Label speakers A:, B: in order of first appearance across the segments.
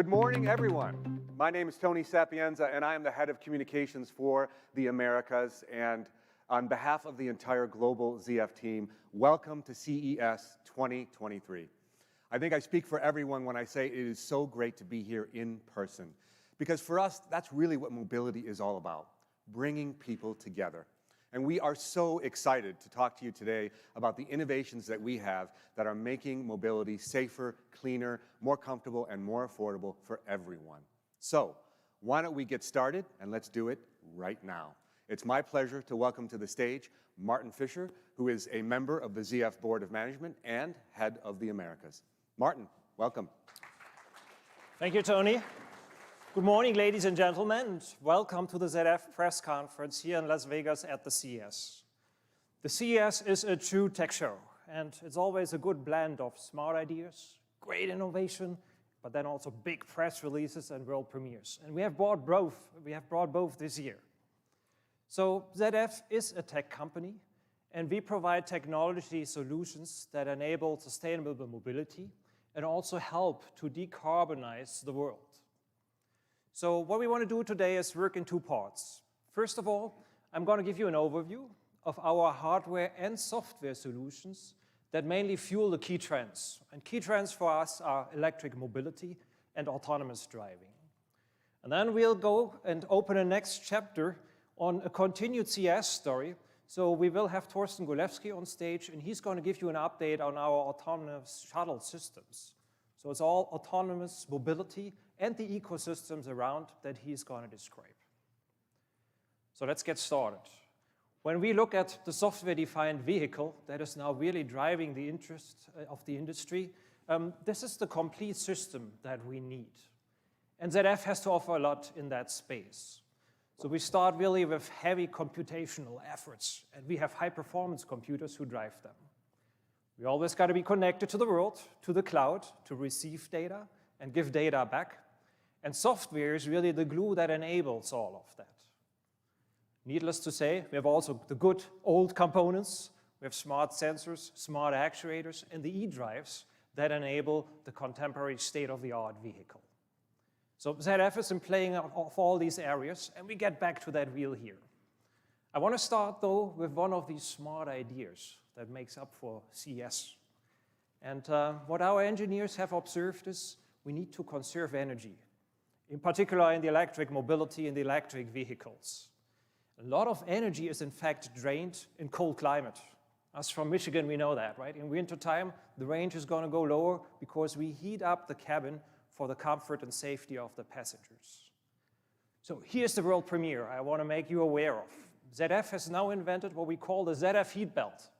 A: Good morning, everyone. My name is Tony Sapienza, and I am the head of communications for the Americas. And on behalf of the entire global ZF team, welcome to CES 2023. I think I speak for everyone when I say it is so great to be here in person, because for us, that's really what mobility is all about, bringing people together. And we are so excited to talk to you today about the innovations that we have that are making mobility safer, cleaner, more comfortable, and more affordable for everyone. So, why don't we get started, and let's do it right now. It's my pleasure to welcome to the stage Martin Fischer, who is a member of the ZF Board of Management and head of the Americas. Martin, welcome.
B: Thank you, Tony. Good morning, ladies and gentlemen, and welcome to the ZF Press Conference here in Las Vegas at the CES. The CES is a true tech show, and it's always a good blend of smart ideas, great innovation, but then also big press releases and world premieres. And we have brought both this year. So ZF is a tech company, and we provide technology solutions that enable sustainable mobility and also help to decarbonize the world. So what we want to do today is work in two parts. First of all, I'm going to give you an overview of our hardware and software solutions that mainly fuel the key trends. And key trends for us are electric mobility and autonomous driving. And then we'll go and open a next chapter on a continued CES story. So we will have Torsten Golewski on stage, and he's going to give you an update on our autonomous shuttle systems. So it's all autonomous mobility and the ecosystems around that he's going to describe. So let's get started. When we look at the software-defined vehicle that is now really driving the interest of the industry, this is the complete system that we need. And ZF has to offer a lot in that space. So we start really with heavy computational efforts, and we have high-performance computers who drive them. We always got to be connected to the world, to the cloud, to receive data and give data back. And software is really the glue that enables all of that. Needless to say, we have also the good old components. We have smart sensors, smart actuators, and the e-drives that enable the contemporary state-of-the-art vehicle. So ZF is in playing off all these areas, and we get back to that wheel here. I want to start, though, with one of these smart ideas that makes up for CES. And what our engineers have observed is we need to conserve energy, in particular in the electric mobility and the electric vehicles. A lot of energy is in fact drained in cold climate. Us from Michigan, we know that, right? In wintertime, the range is going to go lower because we heat up the cabin for the comfort and safety of the passengers. So here's the world premiere I want to make you aware of. ZF has now invented what we call the ZF heat belt.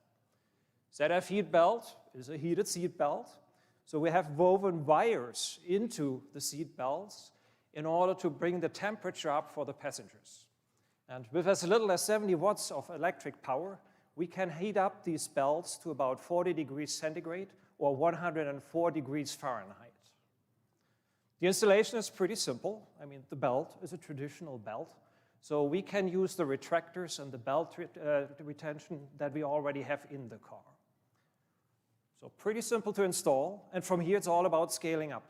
B: ZF heat belt is a heated seat belt. So we have woven wires into the seat belts in order to bring the temperature up for the passengers. And with as little as 70 watts of electric power, we can heat up these belts to about 40 degrees centigrade or 104 degrees Fahrenheit. The installation is pretty simple. I mean, the belt is a traditional belt. So we can use the retractors and the belt retention that we already have in the car. So pretty simple to install, and from here it's all about scaling up.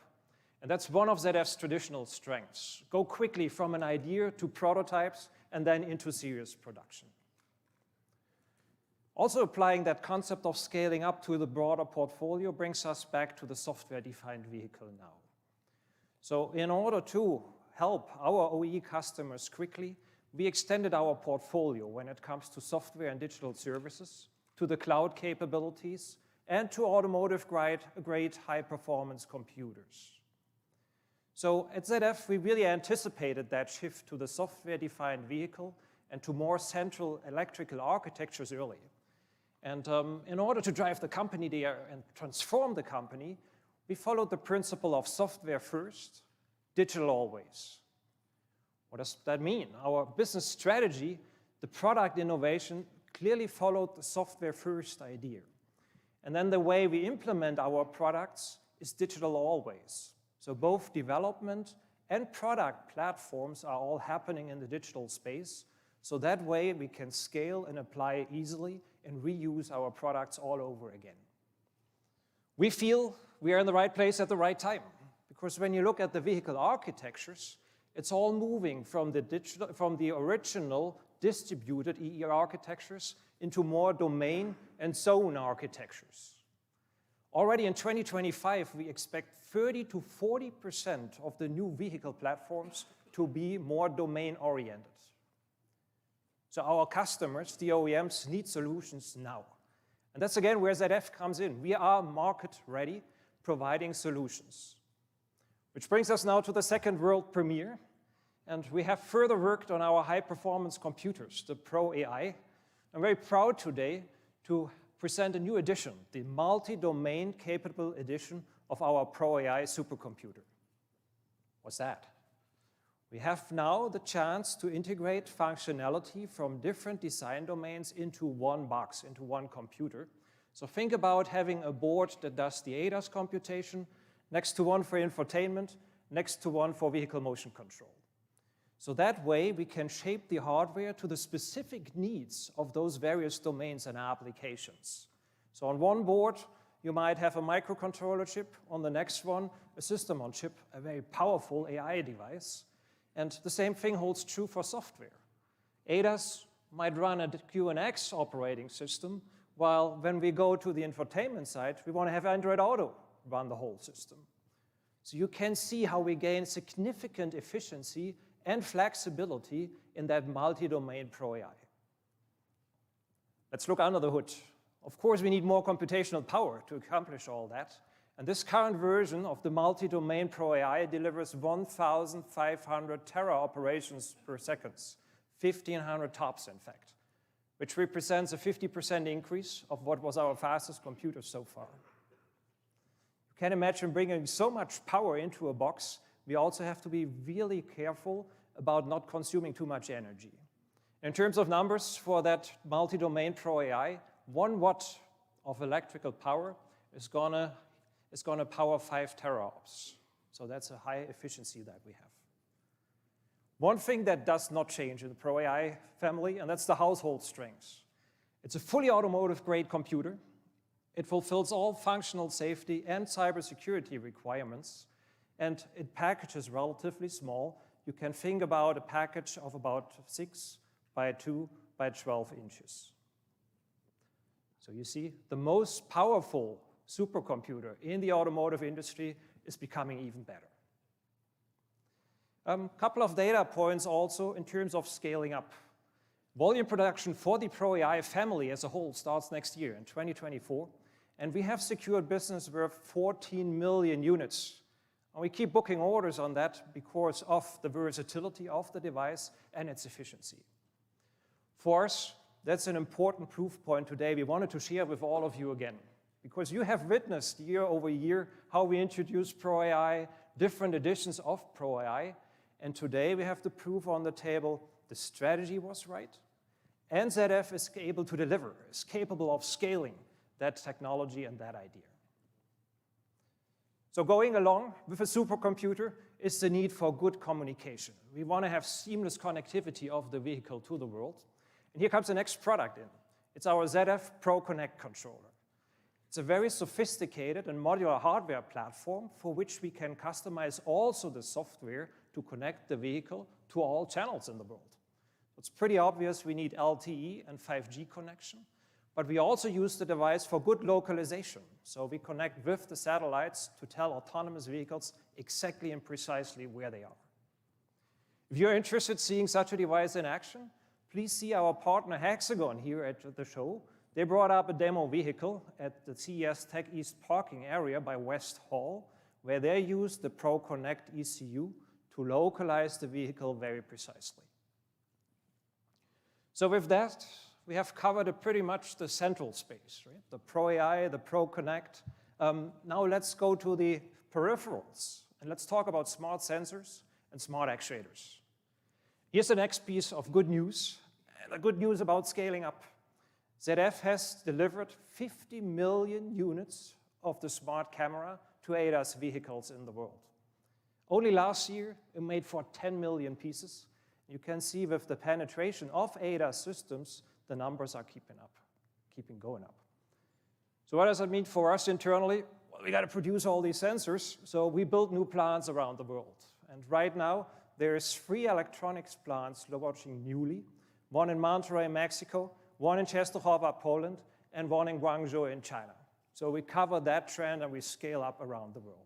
B: And that's one of ZF's traditional strengths. Go quickly from an idea to prototypes and then into serious production. Also applying that concept of scaling up to the broader portfolio brings us back to the software-defined vehicle now. So in order to help our OE customers quickly, we extended our portfolio when it comes to software and digital services, to the cloud capabilities, and to automotive-grade high-performance computers. So at ZF, we really anticipated that shift to the software-defined vehicle and to more central electrical architectures early. And in order to drive the company there and transform the company, we followed the principle of software first, digital always. What does that mean? Our business strategy, the product innovation, clearly followed the software first idea. And then the way we implement our products is digital always. So both development and product platforms are all happening in the digital space. So that way we can scale and apply easily and reuse our products all over again. We feel we are in the right place at the right time Because when you look at the vehicle architectures, it's all moving from the original distributed EE architectures into more domain and zone architectures. Already in 2025, we expect 30 to 40% of the new vehicle platforms to be more domain-oriented. So our customers, the OEMs, need solutions now. And that's again where ZF comes in. We are market-ready, providing solutions. Which brings us now to the second world premiere. And we have further worked on our high-performance computers, the Pro AI. I'm very proud today to present a new edition, the multi-domain capable edition of our Pro AI supercomputer. What's that? We have now the chance to integrate functionality from different design domains into one box, into one computer. So think about having a board that does the ADAS computation, next to one for infotainment, next to one for vehicle motion control. So that way we can shape the hardware to the specific needs of those various domains and applications. So on one board, you might have a microcontroller chip, on the next one, a system on chip, a very powerful AI device. And the same thing holds true for software. ADAS might run a QNX operating system, while when we go to the infotainment side, we want to have Android Auto run the whole system. So you can see how we gain significant efficiency and flexibility in that multi-domain Pro AI. Let's look under the hood. Of course, we need more computational power to accomplish all that. And this current version of the multi-domain Pro AI delivers 1,500 tera operations per second, 1,500 TOPS in fact, which represents a 50% increase of what was our fastest computer so far. You can imagine bringing so much power into a box. We also have to be really careful about not consuming too much energy. In terms of numbers for that multi-domain Pro AI, 1 watt of electrical power is gonna power 5 teraops. So that's a high efficiency that we have. One thing that does not change in the Pro AI family, and that's the household strength. It's a fully automotive-grade computer. It fulfills all functional safety and cybersecurity requirements, and it packages relatively small. You can think about a package of about 6 by 2 by 12 inches. So you see, the most powerful supercomputer in the automotive industry is becoming even better. A couple of data points also in terms of scaling up. Volume production for the Pro AI family as a whole starts next year in 2024, and we have secured business worth 14 million units. And we keep booking orders on that because of the versatility of the device and its efficiency. For us, that's an important proof point today we wanted to share with all of you again, because you have witnessed year over year how we introduce Pro AI, different editions of Pro AI, and today we have the proof on the table the strategy was right, and ZF is able to deliver, is capable of scaling that technology and that idea. So going along with a supercomputer is the need for good communication. We want to have seamless connectivity of the vehicle to the world. And here comes the next product in. It's our ZF Pro Connect controller. It's a very sophisticated and modular hardware platform for which we can customize also the software to connect the vehicle to all channels in the world. It's pretty obvious we need LTE and 5G connection, but we also use the device for good localization. So we connect with the satellites to tell autonomous vehicles exactly and precisely where they are. If you're interested in seeing such a device in action, please see our partner Hexagon here at the show. They brought up a demo vehicle at the CES Tech East parking area by West Hall, where they used the Pro Connect ECU to localize the vehicle very precisely. So with that, we have covered pretty much the central space, right? The Pro AI, the Pro Connect. Now let's go to the peripherals, and let's talk about smart sensors and smart actuators. Here's the next piece of good news, and the good news about scaling up. ZF has delivered 50 million units of the smart camera to ADAS vehicles in the world. Only last year, it made for 10 million pieces. You can see with the penetration of ADAS systems, the numbers are keeping going up. So what does that mean for us internally? Well, we got to produce all these sensors, so we built new plants around the world. And right now, there's 3 electronics plants launching newly, one in Monterrey, Mexico, one in Częstochowa, Poland, and one in Guangzhou in China. So we cover that trend and we scale up around the world.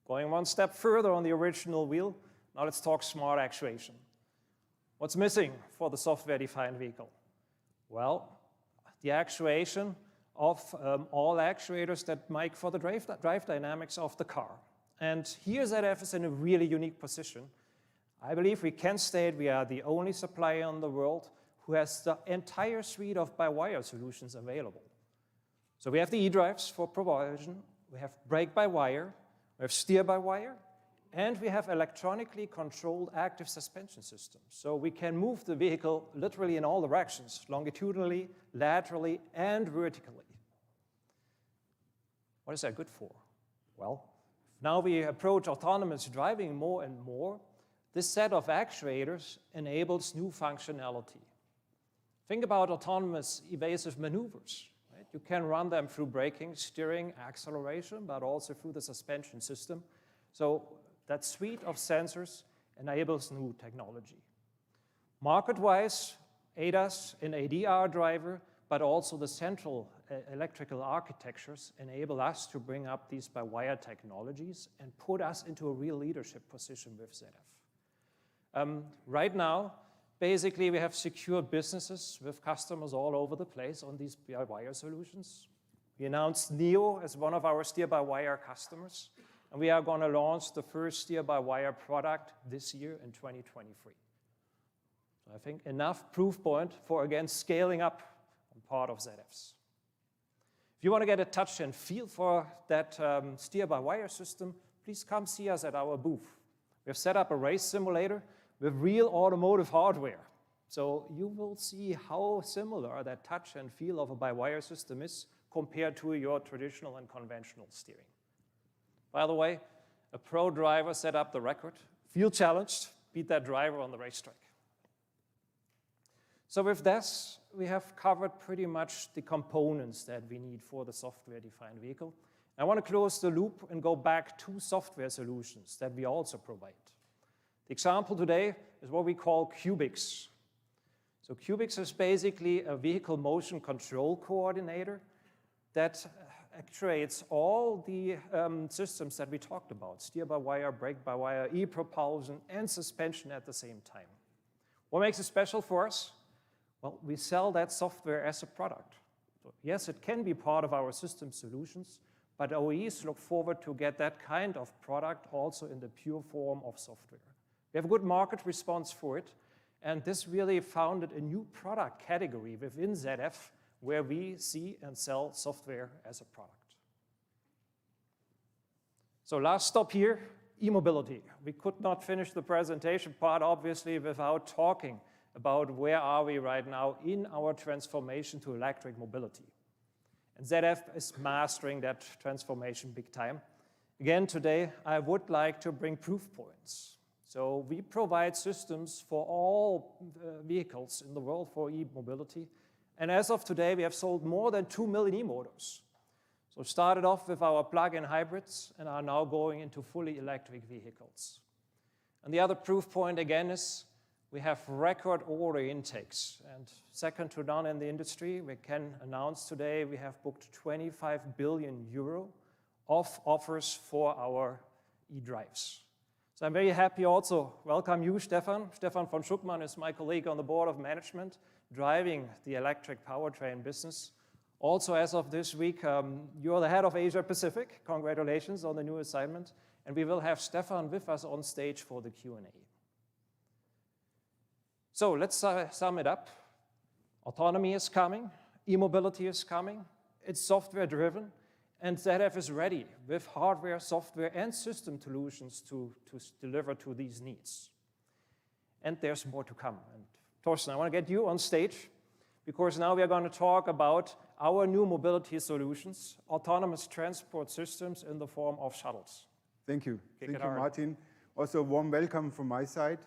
B: Going one step further on the original wheel, now let's talk smart actuation. What's missing for the software-defined vehicle? Well, the actuation of all actuators that make for the drive dynamics of the car. And here ZF is in a really unique position. I believe we can state we are the only supplier in the world who has the entire suite of by-wire solutions available. So we have the eDrives for propulsion, we have brake-by-wire, we have steer-by-wire, and we have electronically controlled active suspension systems. So we can move the vehicle literally in all directions, longitudinally, laterally, and vertically. What is that good for? Well, now we approach autonomous driving more and more. This set of actuators enables new functionality. Think about autonomous evasive maneuvers. Right? You can run them through braking, steering, acceleration, but also through the suspension system. So that suite of sensors enables new technology. Market-wise, ADAS and ADR driver, but also the central electrical architectures enable us to bring up these by-wire technologies and put us into a real leadership position with ZF. Right now, basically, we have secure businesses with customers all over the place on these by-wire solutions. We announced NIO as one of our steer-by-wire customers, and we are going to launch the first steer-by-wire product this year in 2023. So I think enough proof point for, again, scaling up on part of ZF's. If you want to get a touch and feel for that steer-by-wire system, please come see us at our booth. We have set up a race simulator with real automotive hardware. So you will see how similar that touch and feel of a by-wire system is compared to your traditional and conventional steering. By the way, a pro driver set up the record. Feel challenged, beat that driver on the racetrack. So with this, we have covered pretty much the components that we need for the software-defined vehicle. I want to close the loop and go back to software solutions that we also provide. The example today is what we call Cubics. So Cubics is basically a vehicle motion control coordinator that actuates all the systems that we talked about, steer-by-wire, brake-by-wire, e-propulsion, and suspension at the same time. What makes it special for us? Well, we sell that software as a product. So yes, it can be part of our system solutions, but OEs look forward to get that kind of product also in the pure form of software. We have a good market response for it, and this really founded a new product category within ZF where we see and sell software as a product. So last stop here, e-mobility. We could not finish the presentation part, obviously, without talking about where are we right now in our transformation to electric mobility. And ZF is mastering that transformation big time. Again, today, I would like to bring proof points. So we provide systems for all vehicles in the world for e-mobility. And as of today, we have sold more than 2 million e-motors. So started off with our plug-in hybrids and are now going into fully electric vehicles. And the other proof point, again, is we have record order intakes, and second to none in the industry. We can announce today we have booked 25 billion euro of offers for our eDrives. So I'm very happy also welcome you, Stefan. Stefan von Schuckmann is my colleague on the board of management, driving the electric powertrain business. Also, as of this week, you're the head of Asia Pacific. Congratulations on the new assignment. And we will have Stefan with us on stage for the Q&A. So let's sum it up. Autonomy is coming, e-mobility is coming, it's software driven, and ZF is ready with hardware, software, and system solutions to deliver to these needs. And there's more to come. And Torsten, I want to get you on stage because now we are going to talk about our new mobility solutions, autonomous transport systems in the form of shuttles.
C: Thank you. Thank you, Martin. Also, a warm welcome from my side.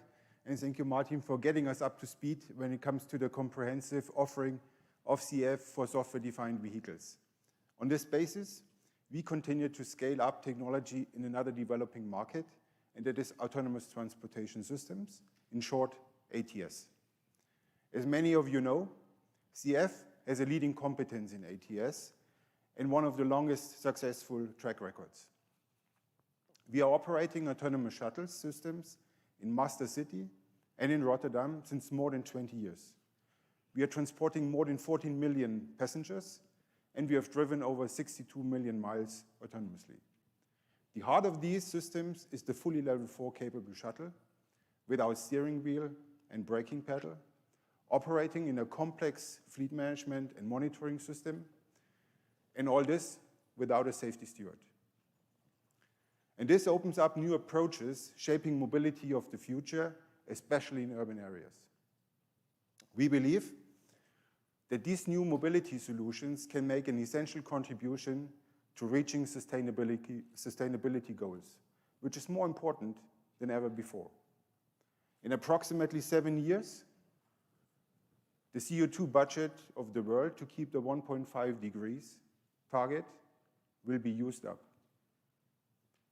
C: And thank you, Martin, for getting us up to speed when it comes to the comprehensive offering of CF for software-defined vehicles. On this basis, we continue to scale up technology in another developing market, and that is autonomous transportation systems, in short, ATS. As many of you know, CF has a leading competence in ATS and one of the longest successful track records. We are operating autonomous shuttle systems in Master City and in Rotterdam since more than 20 years. We are transporting more than 14 million passengers, and we have driven over 62 million miles autonomously. The heart of these systems is the fully level 4 capable shuttle without steering wheel and braking pedal, operating in a complex fleet management and monitoring system, and all this without a safety steward. And this opens up new approaches shaping mobility of the future, especially in urban areas. We believe that these new mobility solutions can make an essential contribution to reaching sustainability goals, which is more important than ever before. In approximately 7 years, the CO2 budget of the world to keep the 1.5 degrees target will be used up.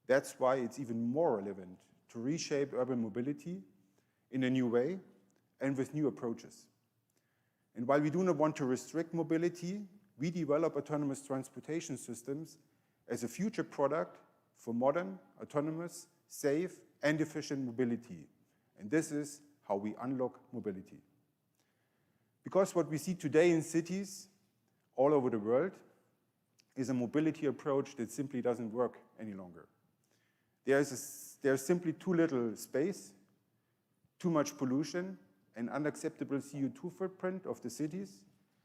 C: That's why it's even more relevant to reshape urban mobility in a new way and with new approaches. And while we do not want to restrict mobility, we develop autonomous transportation systems as a future product for modern, autonomous, safe, and efficient mobility. And this is how we unlock mobility. Because what we see today in cities all over the world is a mobility approach that simply doesn't work any longer. There's simply too little space, too much pollution, an unacceptable CO2 footprint of the cities,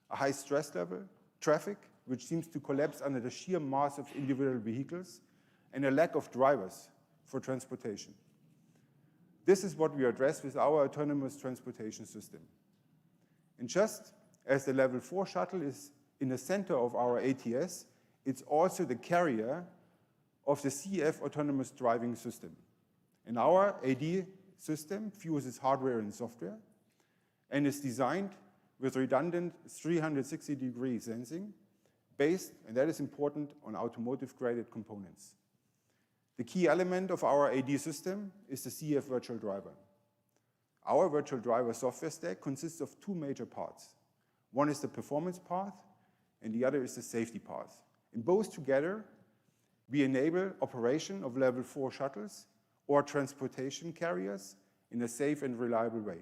C: a high stress level, traffic, which seems to collapse under the sheer mass of individual vehicles, and a lack of drivers for transportation. This is what we address with our autonomous transportation system. And just as the level 4 shuttle is in the center of our ATS, it's also the carrier of the CF autonomous driving system. And our AD system fuses hardware and software and is designed with redundant 360-degree sensing based, and that is important, on automotive-graded components. The key element of our AD system is the CF virtual driver. Our virtual driver software stack consists of two major parts. One is the performance path, and the other is the safety path. In both together, we enable operation of level 4 shuttles or transportation carriers in a safe and reliable way.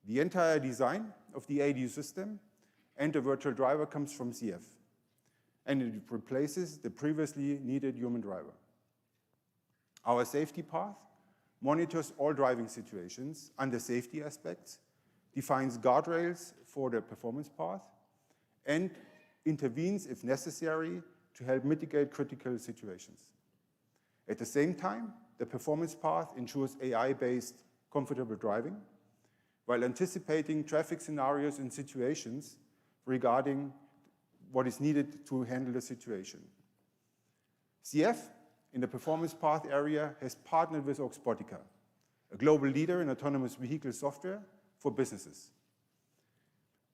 C: The entire design of the AD system and the virtual driver comes from CF, and it replaces the previously needed human driver. Our safety path monitors all driving situations under safety aspects, defines guardrails for the performance path, and intervenes if necessary to help mitigate critical situations. At the same time, the performance path ensures AI-based comfortable driving, while anticipating traffic scenarios and situations regarding what is needed to handle the situation. CF, in the performance path area, has partnered with Oxbotica, a global leader in autonomous vehicle software for businesses.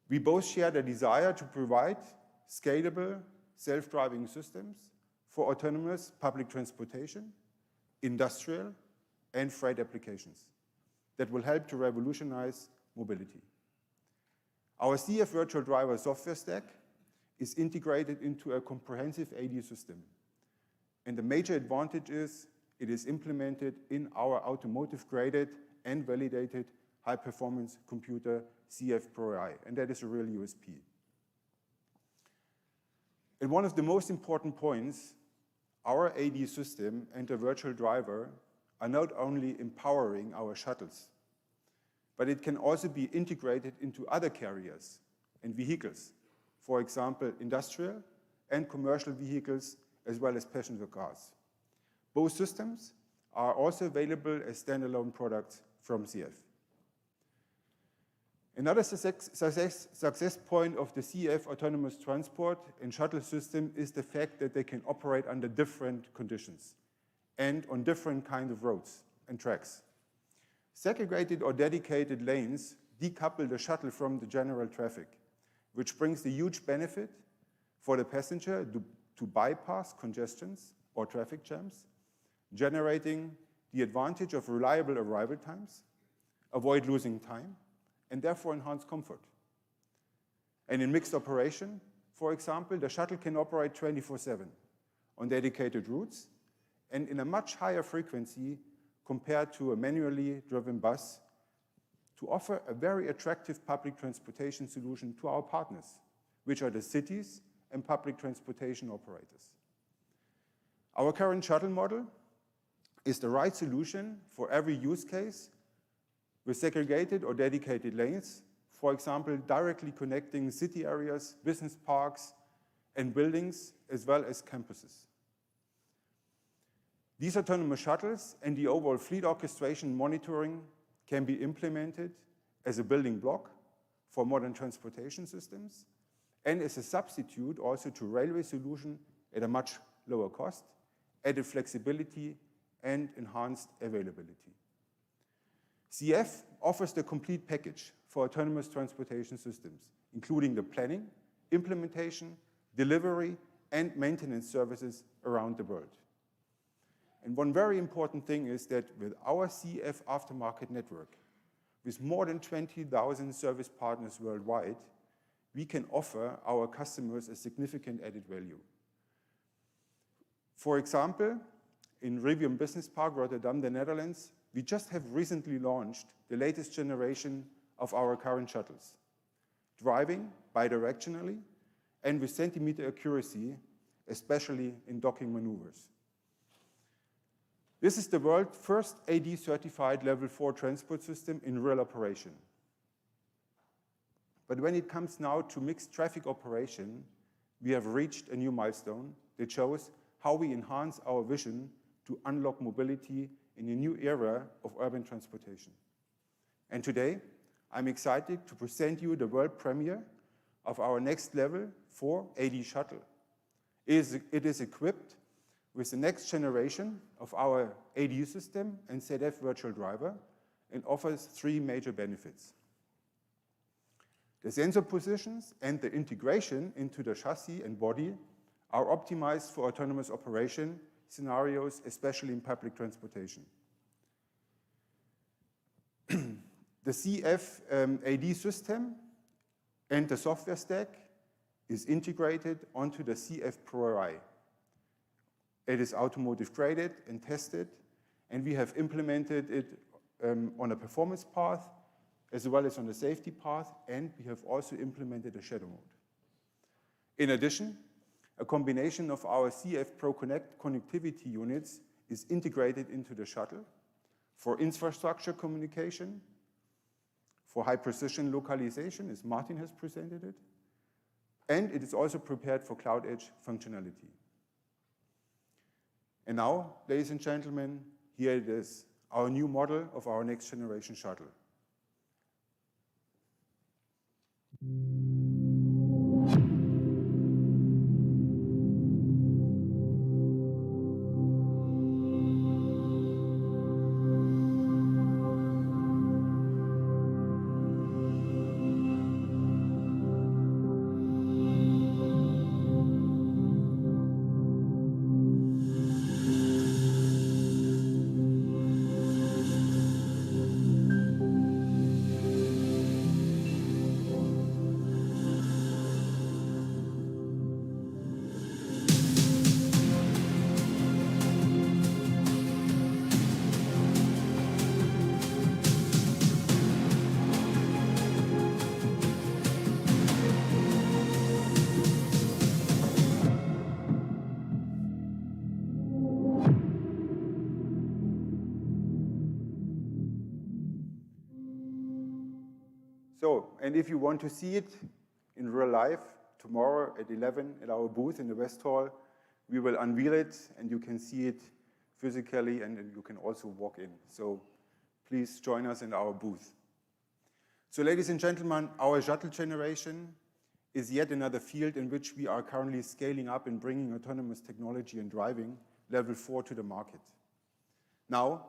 C: We both share the desire to provide scalable, self-driving systems for autonomous public transportation, industrial, and freight applications that will help to revolutionize mobility. Our CF virtual driver software stack is integrated into a comprehensive AD system. And the major advantage is it is implemented in our automotive-graded and validated high-performance computer CF Pro AI, and that is a real USP. And one of the most important points, our AD system and the virtual driver are not only empowering our shuttles, but it can also be integrated into other carriers and vehicles, for example, industrial and commercial vehicles, as well as passenger cars. Both systems are also available as standalone products from CF. Another success point of the CF autonomous transport and shuttle system is the fact that they can operate under different conditions and on different kinds of roads and tracks. Segregated or dedicated lanes decouple the shuttle from the general traffic, which brings the huge benefit for the passenger to bypass congestions or traffic jams, generating the advantage of reliable arrival times, avoid losing time, and therefore enhance comfort. And in mixed operation, for example, the shuttle can operate 24/7 on dedicated routes and in a much higher frequency compared to a manually driven bus to offer a very attractive public transportation solution to our partners, which are the cities and public transportation operators. Our current shuttle model is the right solution for every use case with segregated or dedicated lanes, for example, directly connecting city areas, business parks, and buildings, as well as campuses. These autonomous shuttles and the overall fleet orchestration monitoring can be implemented as a building block for modern transportation systems and as a substitute also to railway solution at a much lower cost, added flexibility, and enhanced availability. CEF offers the complete package for autonomous transportation systems, including the planning, implementation, delivery, and maintenance services around the world. And one very important thing is that with our CEF aftermarket network, with more than 20,000 service partners worldwide, we can offer our customers a significant added value. For example, in Rivium Business Park, Rotterdam, the Netherlands, we just have recently launched the latest generation of our current shuttles, driving bidirectionally and with centimeter accuracy, especially in docking maneuvers. This is the world's first AD-certified Level 4 transport system in real operation. But when it comes now to mixed traffic operation, we have reached a new milestone that shows how we enhance our vision to unlock mobility in a new era of urban transportation. And today, I'm excited to present you the world premiere of our next Level 4 AD shuttle. It is equipped with the next generation of our AD system and ZF virtual driver and offers 3 major benefits. The sensor positions and the integration into the chassis and body are optimized for autonomous operation scenarios, especially in public transportation. The CF AD system and the software stack is integrated onto the CF Pro AI. It is automotive graded and tested, and we have implemented it on a performance path as well as on a safety path, and we have also implemented a shadow mode. In addition, a combination of our CF Pro Connect connectivity units is integrated into the shuttle for infrastructure communication, for high precision localization, as Martin has presented it, and it is also prepared for cloud edge functionality. And now, ladies and gentlemen, here it is, our new model of our next generation shuttle. So, and if you want to see it in real life, tomorrow at 11 at our booth in the West Hall, we will unveil it and you can see it physically and you can also walk in. So please join us in our booth. So ladies and gentlemen, our shuttle generation is yet another field in which we are currently scaling up and bringing autonomous technology and driving Level 4 to the market. Now,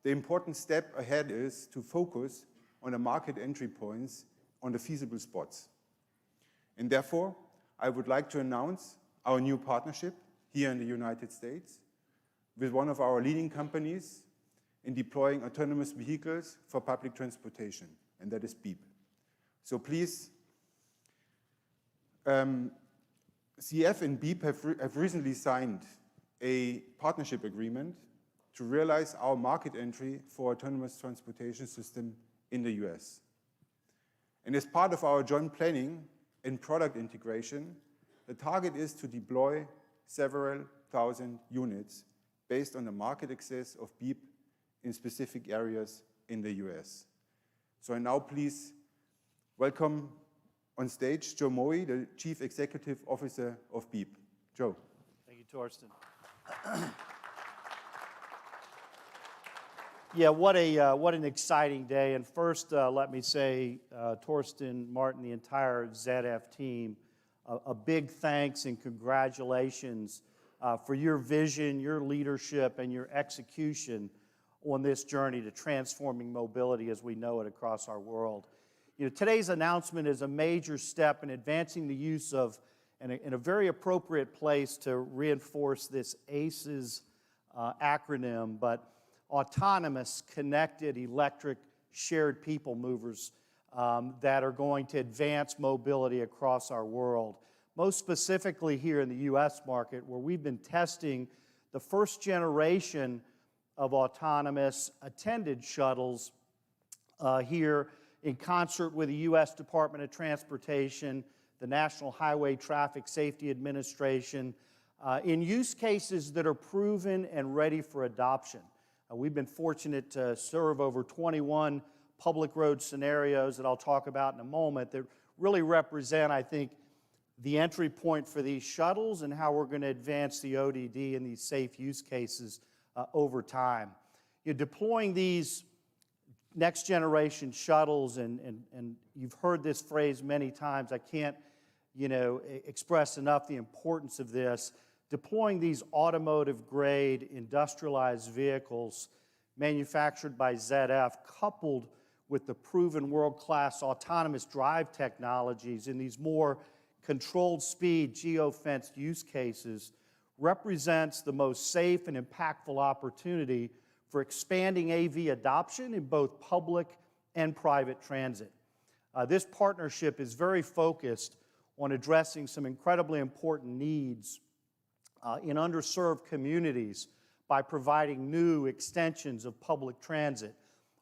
C: the important step ahead is to focus on the market entry points on the feasible spots. And therefore, I would like to announce our new partnership here in the United States with one of our leading companies in deploying autonomous vehicles for public transportation, and that is Beep. So please, CF and Beep have recently signed a partnership agreement to realize our market entry for autonomous transportation system in the US. And as part of our joint planning and product integration, the target is to deploy several thousand units based on the market access of Beep in specific areas in the US. So I now please welcome on stage Joe Moe, the Chief Executive Officer of Beep. Joe.
D: Thank you, Torsten. Yeah, what an exciting day. And first, let me say, Torsten, Martin, the entire ZF team, a big thanks and congratulations for your vision, your leadership, and your execution on this journey to transforming mobility as we know it across our world. You know, today's announcement is a major step in advancing the use of, in a very appropriate place to reinforce this ACES acronym, but autonomous, connected, electric, shared people movers that are going to advance mobility across our world. Most specifically here in the U.S. market, where we've been testing the first generation of autonomous attended shuttles here in concert with the U.S. Department of Transportation, the National Highway Traffic Safety Administration, in use cases that are proven and ready for adoption. We've been fortunate to serve over 21 public road scenarios that I'll talk about in a moment that really represent, I think, the entry point for these shuttles and how we're going to advance the ODD in these safe use cases over time. You're deploying these next generation shuttles, and you've heard this phrase many times. I can't, express enough the importance of this. Deploying these automotive-grade industrialized vehicles manufactured by ZF, coupled with the proven world-class autonomous drive technologies in these more controlled speed, geo-fenced use cases, represents the most safe and impactful opportunity for expanding AV adoption in both public and private transit. This partnership is very focused on addressing some incredibly important needs in underserved communities by providing new extensions of public transit,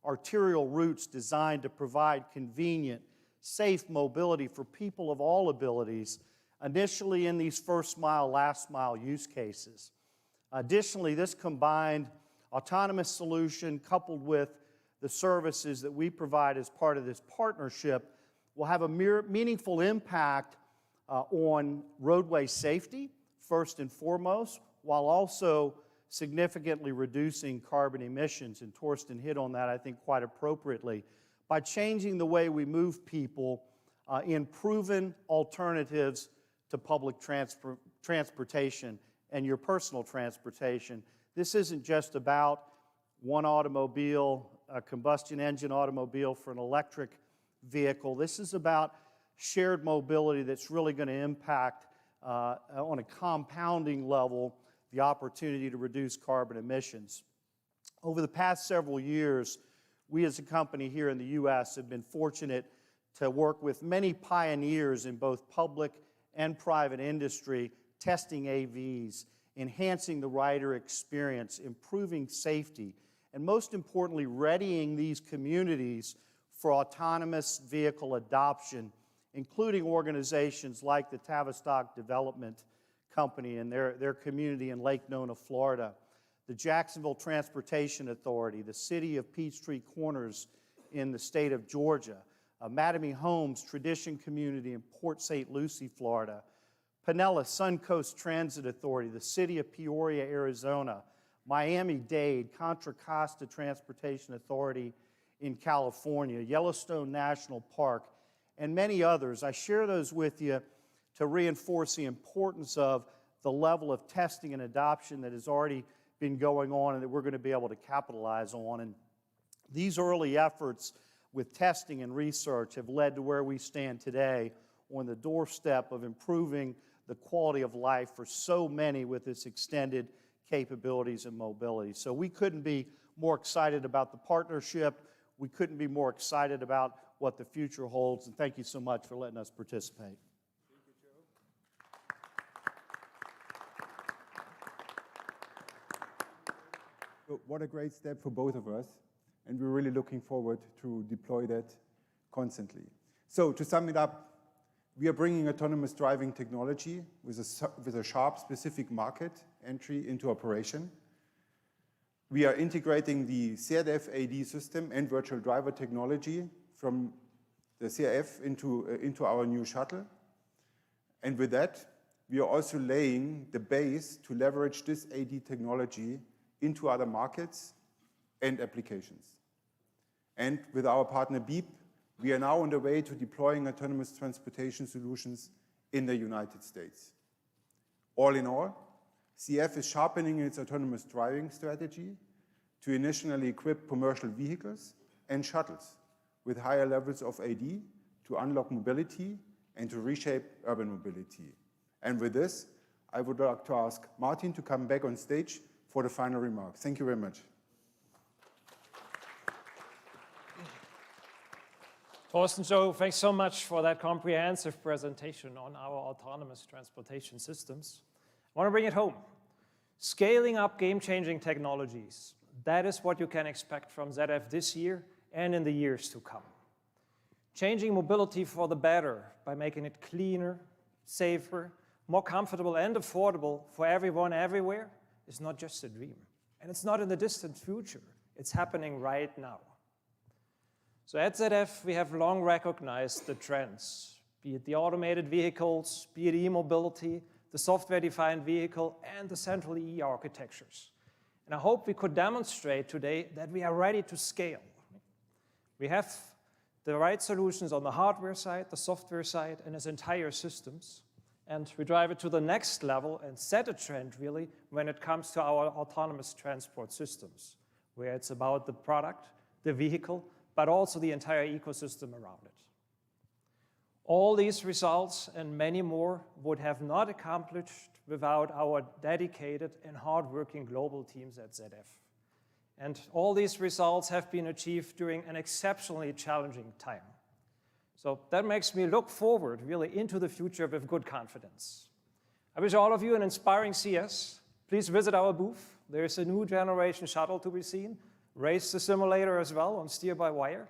D: arterial routes designed to provide convenient, safe mobility for people of all abilities, initially in these first mile, last mile use cases. Additionally, this combined autonomous solution coupled with the services that we provide as part of this partnership will have a meaningful impact on roadway safety, first and foremost, while also significantly reducing carbon emissions. And Torsten hit on that, I think, quite appropriately, by changing the way we move people in proven alternatives to public transportation and your personal transportation. This isn't just about one automobile, a combustion engine automobile for an electric vehicle. This is about shared mobility that's really going to impact on a compounding level the opportunity to reduce carbon emissions. Over the past several years, we as a company here in the U.S. have been fortunate to work with many pioneers in both public and private industry testing AVs, enhancing the rider experience, improving safety, and most importantly, readying these communities for autonomous vehicle adoption, including organizations like the Tavistock Development Company and their community in Lake Nona, Florida, the Jacksonville Transportation Authority, the City of Peachtree Corners in the state of Georgia, Mattamy Homes Tradition Community in Port St. Lucie, Florida, Pinella Suncoast Transit Authority, the City of Peoria, Arizona, Miami-Dade, Contra Costa Transportation Authority in California, Yellowstone National Park, and many others. I share those with you to reinforce the importance of the level of testing and adoption that has already been going on and that we're going to be able to capitalize on. And these early efforts with testing and research have led to where we stand today on the doorstep of improving the quality of life for so many with its extended capabilities and mobility. So we couldn't be more excited about the partnership. We couldn't be more excited about what the future holds. And thank you so much for letting us participate.
C: What a great step for both of us, and we're really looking forward to deploy that constantly. So to sum it up, we are bringing autonomous driving technology with a sharp, specific market entry into operation. We are integrating the ZF AD system and virtual driver technology from the CRF into our new shuttle. And with that, we are also laying the base to leverage this AD technology into other markets and applications. And with our partner Beep, we are now on the way to deploying autonomous transportation solutions in the United States. All in all, CF is sharpening its autonomous driving strategy to initially equip commercial vehicles and shuttles with higher levels of AD to unlock mobility and to reshape urban mobility. And with this, I would like to ask Martin to come back on stage for the final remarks. Thank you very much.
B: Torsten, so thanks so much for that comprehensive presentation on our autonomous transportation systems. I want to bring it home. Scaling up game-changing technologies, that is what you can expect from ZF this year and in the years to come. Changing mobility for the better by making it cleaner, safer, more comfortable and affordable for everyone everywhere is not just a dream. And it's not in the distant future. It's happening right now. So at ZF, we have long recognized the trends, be it the automated vehicles, be it e-mobility, the software-defined vehicle, and the central E architectures. And I hope we could demonstrate today that we are ready to scale. We have the right solutions on the hardware side, the software side, and as entire systems. And we drive it to the next level and set a trend, really, when it comes to our autonomous transport systems, where it's about the product, the vehicle, but also the entire ecosystem around it. All these results and many more would have not accomplished without our dedicated and hardworking global teams at ZF. And all these results have been achieved during an exceptionally challenging time. So that makes me look forward, really, into the future with good confidence. I wish all of you an inspiring CES. Please visit our booth. There's a new generation shuttle to be seen. Race the simulator as well on steer-by-wire.